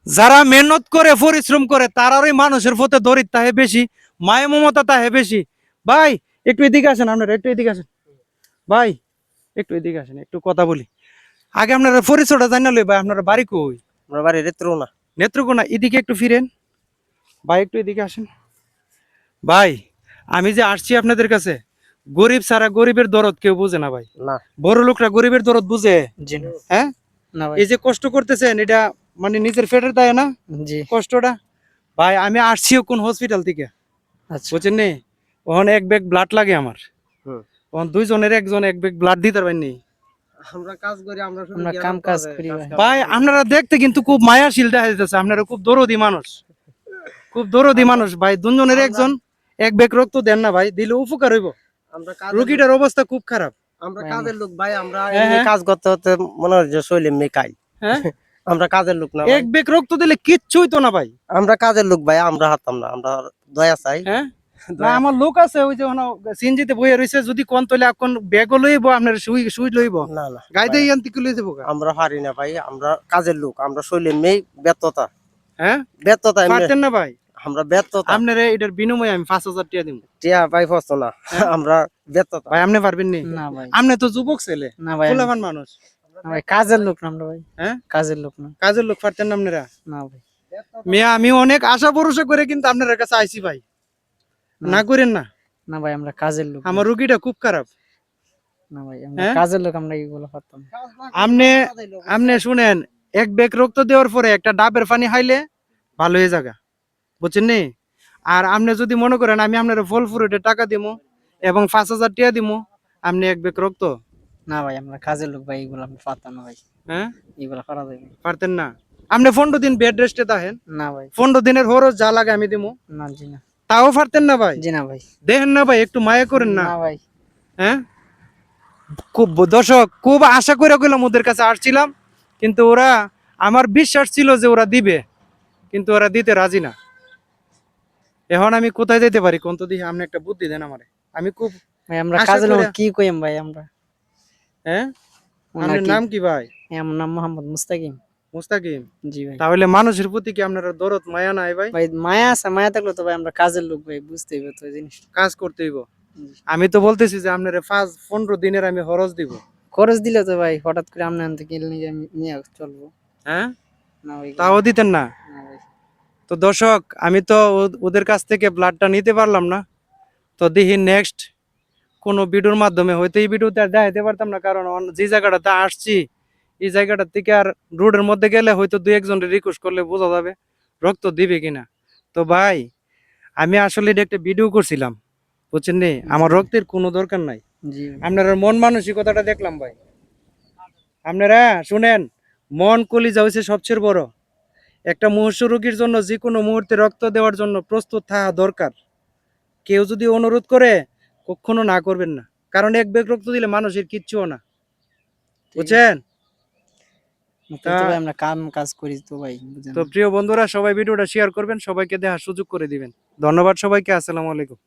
যারা মেহনত করে পরিশ্রম করে তারারই মানুষের প্রতি দরিদ্র তাহে বেশি, মায়া মমতা তাহে বেশি। ভাই একটু এদিকে আসেন, আপনারা একটু এদিকে আসেন, ভাই একটু এদিকে আসেন, একটু কথা বলি। আগে আপনারা পরিচয়টা জানা লই ভাই, আপনারা বাড়ি কই? আমার বাড়ি নেত্রকোনা। নেত্রকোনা, এদিকে একটু ফিরেন ভাই, একটু এদিকে আসেন। ভাই আমি যে আসছি আপনাদের কাছে, গরিব ছাড়া গরিবের দরদ কেউ বুঝে না ভাই। না, বড় লোকরা গরিবের দরদ বুঝে? জি না। হ্যাঁ, না ভাই, এই যে কষ্ট করতেছেন এটা মানে নিজের পেটের দায় না জি। কষ্টটা? ভাই আমি আসছিও কোন হসপিটাল থেকে, আচ্ছা, বুঝছেন নি? ওখানে এক ব্যাগ ব্লাড লাগে আমার, হুম। ওখান দুইজনের একজন এক ব্যাগ ব্লাড দিতে পারেন নি। আমরা কাজ করি, আমরা শুধু আমরা জ্ঞান কাম কাজ করি ভাই। ভাই আপনারা দেখতে কিন্তু খুব মায়াশীল দেখা যাচ্ছে, আপনারা খুব দরদি মানুষ, খুব দরদি মানুষ ভাই। দুজনের একজন এক ব্যাগ রক্ত দেন না ভাই, দিলে উপকার হইব। আমরা কাজ রোগীটার অবস্থা খুব খারাপ। আমরা কাজের লোক ভাই, আমরা হ্যাঁ, এমনি হ্যাঁ। কাজ করতে করতে মনে হয় যে শৈলী মেকাই। হ্যাঁ, আমরা কাজের লোক না এক ব্যাগ রক্ত দিলে কিচ্ছু হইতো না ভাই। আমরা কাজের লোক ভাই, আমরা হাতাম না, আমরা দয়া চাই। হ্যাঁ, না আমার লোক আছে ওই যে সিনজিতে বইয়া রইছে, যদি কোন তলে কোন ব্যাগ লইব আপনার সুই সুই লইব, না না গাইতে ভাই, ইয়ান্তি লই যাব। আমরা পারি না ভাই, আমরা কাজের লোক, আমরা শৈলী মেয়ে ব্যর্থতা। হ্যাঁ, ব্যর্থতা এমনি, পারতেন না ভাই? আমরা ব্যর্থতা। আপনারে এটার বিনিময়ে আমি 5,000 টাকা দিব। টিয়া ভাই ফসতো না, আমরা ব্যর্থতা। ভাই আপনি পারবেন নি? না ভাই, আপনি তো যুবক ছেলে, না ভাই, ফুলাবান মানুষ। না ভাই, কাজের লোক না আমরা ভাই। হ্যাঁ, কাজের লোক না। কাজের লোক পারতেন না আপনারা? না ভাই, মিয়া আমি অনেক আশা ভরসা করে কিন্তু আপনার কাছে আইছি ভাই, না। না করেন না। না ভাই, আমরা কাজের লোক। আমার রুগীটা খুব খারাপ। না ভাই, আমরা হ্যাঁ? কাজের লোক, আমরা এগুলো পারতাম না। আপনি আপনি শুনেন, এক ব্যাগ রক্ত দেওয়ার পরে একটা ডাবের পানি খাইলে ভালো হয়ে যাবে, বুঝছেন নি? আর আপনি যদি মনে করেন আমি আপনার ফল ফুরুটে টাকা দিমু এবং 5,000 টাকা দিমু, আপনি এক ব্যাগ রক্ত, না ভাই, আমরা কাজের লোক ভাই, এগুলো আমরা পারতাম না ভাই, হ্যাঁ, এগুলো করা যাবে না। পারতেন না? আপনি 15 দিন বেড রেস্টে থাকেন, না ভাই, 15 দিনের খরচ যা লাগে আমি দিমু, না, জি না, তাও পারতেন না ভাই? জি না ভাই, দেখেন না ভাই, একটু মায়া করেন না। না ভাই, হ্যাঁ, খুব দর্শক খুব আশা করে কইলাম ওদের কাছে আসছিলাম, কিন্তু ওরা, আমার বিশ্বাস ছিল যে ওরা দিবে, কিন্তু ওরা দিতে রাজি না। এখন আমি কোথায় যেতে পারি কোন তো দিকে, আপনি একটা বুদ্ধি দেন আমারে। আমি খুব, ভাই আমরা আশা কাজের লোক করে- কি কইম ভাই আমরা? হ্যাঁ, ওনার আপনার কি- নাম কি ভাই? আমার নাম মোহাম্মদ মুস্তাকিম। মুস্তাকিম। জি ভাই। তাহলে মানুষের প্রতি কি আপনার দরদ মায়া নাই ভাই? ভাই মায়া আছে, মায়া থাকলে তো ভাই আমরা কাজের লোক ভাই, বুঝতেই হবে তো এই জিনিসটা। কাজ করতে হইব। আমি তো বলতেছি যে আপনার 15 দিনের আমি খরচ দিব। খরচ দিলে তো ভাই হঠাৎ করে আমরা আনতে কিনলে নিয়ে আমি নিয়ে চলবো হ্যাঁ, না ভাই? তাও দিতেন না? না ভাই, তো দর্শক আমি তো ওদের কাছ থেকে ব্লাডটা নিতে পারলাম না, তো দেখি নেক্সট কোনো ভিডিওর মাধ্যমে, হয়তো এই ভিডিওতে আর দেখাইতে পারতাম না, কারণ যে জায়গাটাতে আসছি এই জায়গাটা থেকে আর রোডের মধ্যে গেলে হয়তো দুই একজনের রিকোয়েস্ট করলে বোঝা যাবে রক্ত দিবে কিনা। তো ভাই আমি আসলে এটা একটা ভিডিও করছিলাম, বুঝছেন নি? আমার রক্তের কোনো দরকার নাই। জি ভাই। আপনারা মন মানসিকতাটা দেখলাম ভাই। আপনারা শুনেন, মন কলিজা হচ্ছে সবচেয়ে বড়। একটা মুমূর্ষু রোগীর জন্য যে কোনো মুহূর্তে রক্ত দেওয়ার জন্য প্রস্তুত থাকা দরকার। কেউ যদি অনুরোধ করে কখনো না করবেন না, কারণ এক ব্যাগ রক্ত দিলে মানুষের কিচ্ছুও না, বুঝছেন? তো ভাই আমরা কাজ করি তো ভাই, বুঝেন তো না? প্রিয় বন্ধুরা সবাই ভিডিওটা শেয়ার করবেন, সবাইকে দেখার সুযোগ করে দিবেন। ধন্যবাদ সবাইকে, আসসালামু আলাইকুম।